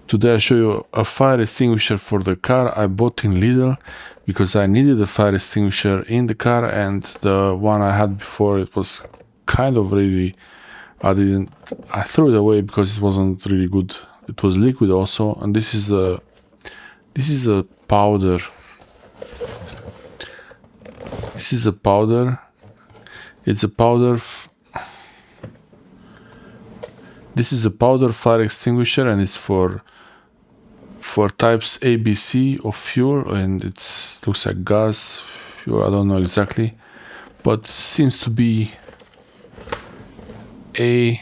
Today I show you a fire extinguisher for the car I bought in Lidl because I needed a fire extinguisher in the car, and the one I had before, it was kind of really, I threw it away because it wasn't really good. It was liquid also, and this is a powder. This is a powder. It's a powder. This is a powder fire extinguisher, and it's for types ABC of fuel, and it looks like gas, fuel, I don't know exactly, but seems to be A.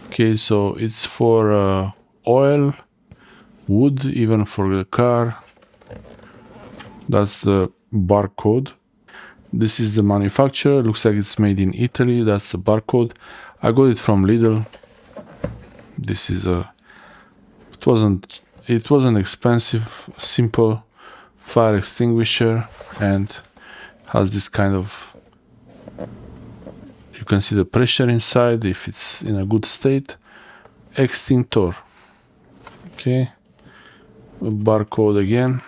Okay, so it's for oil, wood, even for the car. That's the barcode. This is the manufacturer. Looks like it's made in Italy. That's the barcode. I got it from Lidl. This is a it wasn't expensive, simple fire extinguisher, and has this kind of, you can see the pressure inside if it's in a good state. Extinguisher. Okay, a barcode again,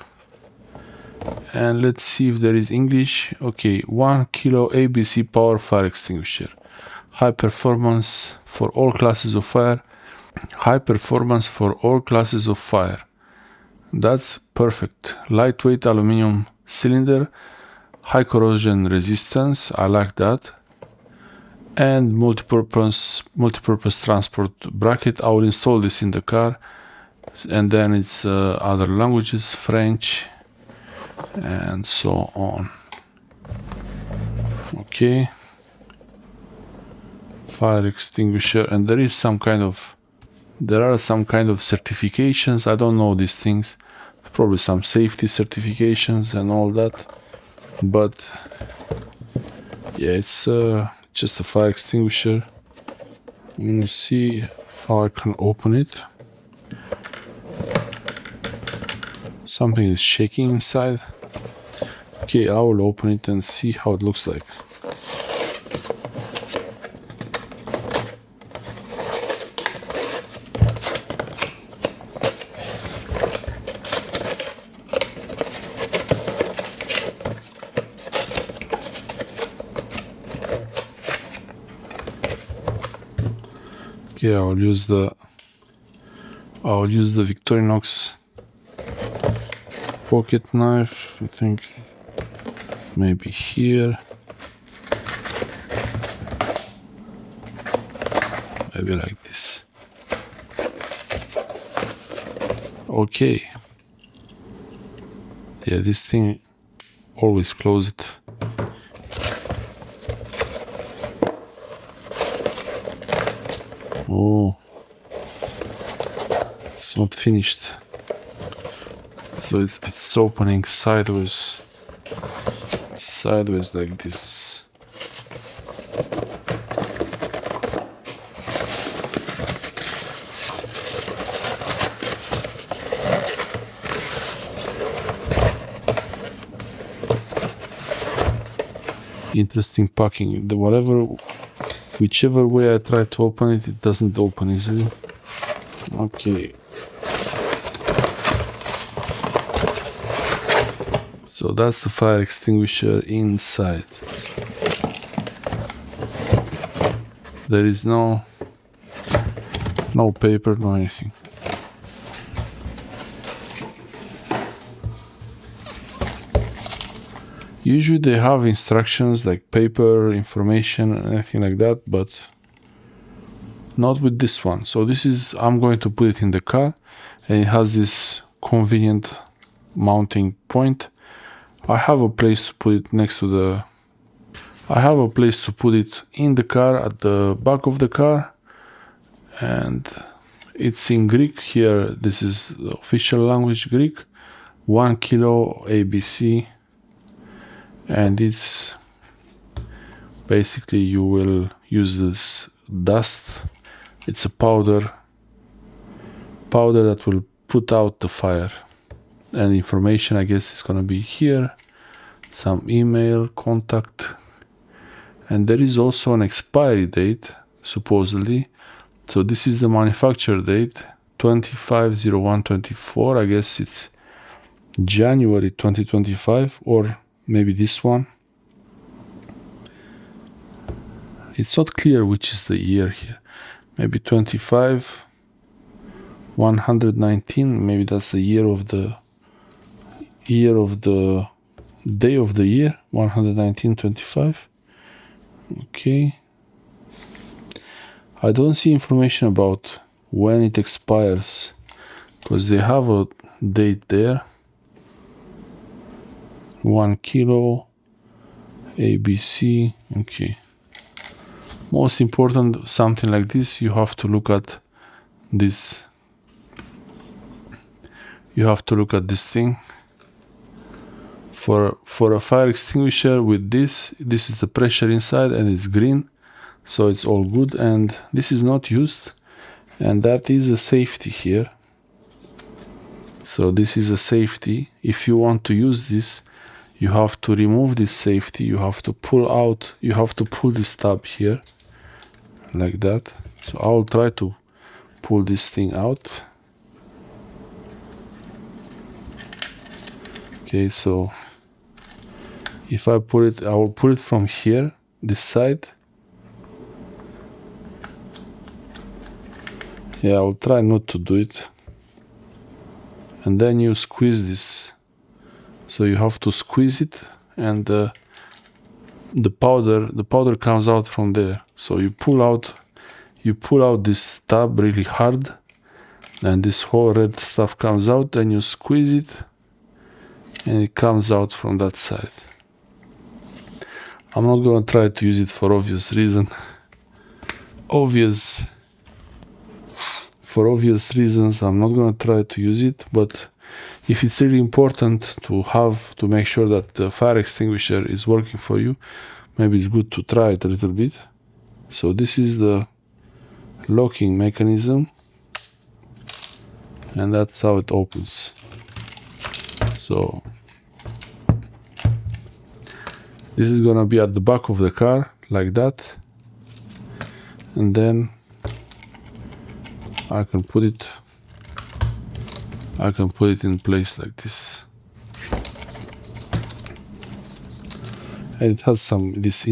and let's see if there is English. Okay, 1 kilo ABC power fire extinguisher, high performance for all classes of fire. High performance for all classes of fire. That's perfect. Lightweight aluminum cylinder, high corrosion resistance, I like that, and multi-purpose transport bracket. I will install this in the car, and then it's other languages, French and so on. Okay, fire extinguisher, and there are some kind of certifications. I don't know these things, probably some safety certifications and all that, but yeah, it's just a fire extinguisher. Let me see how I can open it. Something is shaking inside. Okay, I will open it and see how it looks like. Okay, I'll use the Victorinox pocket knife. I think maybe here, maybe like this. Okay, yeah, this thing always close it. Oh, it's not finished, so it's opening sideways like this. Interesting packing. Whichever way I try to open it, it doesn't open easily. Okay. So that's the fire extinguisher inside. There is no paper, no anything. Usually they have instructions like paper, information, anything like that, but not with this one. So this is, I'm going to put it in the car, and it has this convenient mounting point. I have a place to put it next to the, I have a place to put it in the car at the back of the car, and it's in Greek here. This is the official language, Greek. 1 kilo ABC. And it's basically, you will use this dust. It's a powder that will put out the fire. And information, I guess, is gonna be here. Some email, contact, and there is also an expiry date, supposedly. So this is the manufacturer date. 25/01/24. I guess it's January 2025, or maybe this one. It's not clear which is the year here. Maybe 25/119. Maybe that's the year of the day of the year, 119/25. Okay. I don't see information about when it expires, because they have a date there. 1 kilo ABC. Okay. Most important, something like this, you have to look at this. You have to look at this thing. For a fire extinguisher with this is the pressure inside, and it's green, so it's all good, and this is not used, and that is a safety here. So this is a safety. If you want to use this, you have to remove this safety. You have to pull out, you have to pull this tab here like that. So I will try to pull this thing out. Okay, so if I put it, I will put it from here, this side. Yeah, I will try not to do it. And then you squeeze this. So you have to squeeze it, and the powder comes out from there. So you pull out this tab really hard, and this whole red stuff comes out. Then you squeeze it, and it comes out from that side. I'm not gonna try to use it for obvious reason. For obvious reasons, I'm not gonna try to use it, but if it's really important to make sure that the fire extinguisher is working for you, maybe it's good to try it a little bit. So this is the locking mechanism, and that's how it opens. So this is gonna be at the back of the car, like that. And then I can put it in place like this. And it has this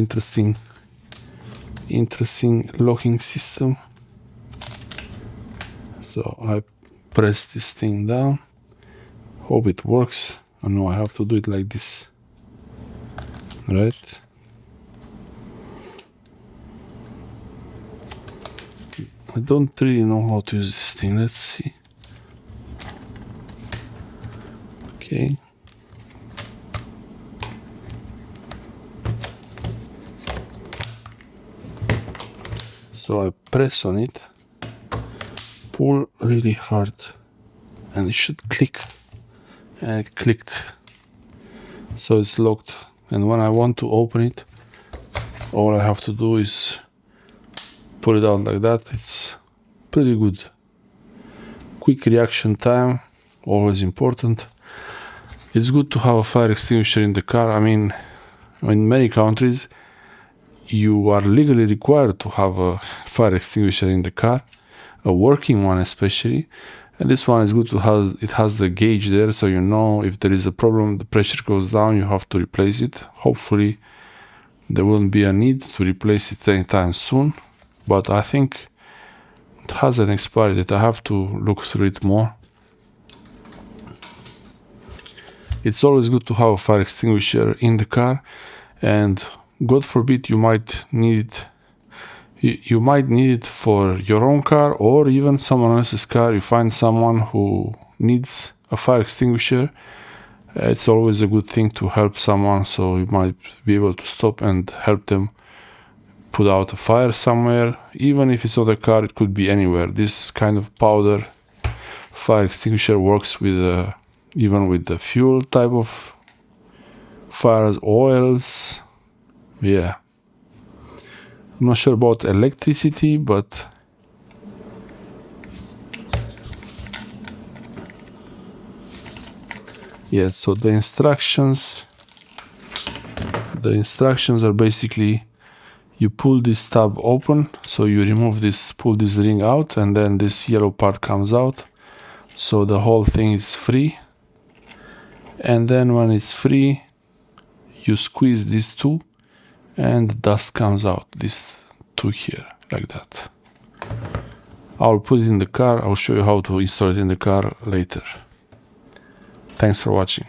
interesting locking system. So I press this thing down. Hope it works. I know I have to do it like this. Right? I don't really know how to use this thing. Let's see. Okay. So I press on it, pull really hard, and it should click. And it clicked. So it's locked. And when I want to open it, all I have to do is pull it out like that. It's pretty good. Quick reaction time, always important. It's good to have a fire extinguisher in the car. I mean, in many countries, you are legally required to have a fire extinguisher in the car, a working one especially. And this one is good to have. It has the gauge there, so you know if there is a problem, the pressure goes down, you have to replace it. Hopefully there won't be a need to replace it anytime soon, but I think it has an expiry date. I have to look through it more. It's always good to have a fire extinguisher in the car, and God forbid you might need it. You might need it for your own car or even someone else's car. You find someone who needs a fire extinguisher. It's always a good thing to help someone, so you might be able to stop and help them put out a fire somewhere. Even if it's not a car, it could be anywhere. This kind of powder fire extinguisher works with even with the fuel type of fires, oils. Yeah. I'm not sure about electricity, but yeah, so the instructions are basically, You pull this tab open, so you remove this, pull this ring out, and then this yellow part comes out, so the whole thing is free. And then when it's free, you squeeze these two and the dust comes out, these two here, like that. I'll put it in the car. I'll show you how to install it in the car later. Thanks for watching.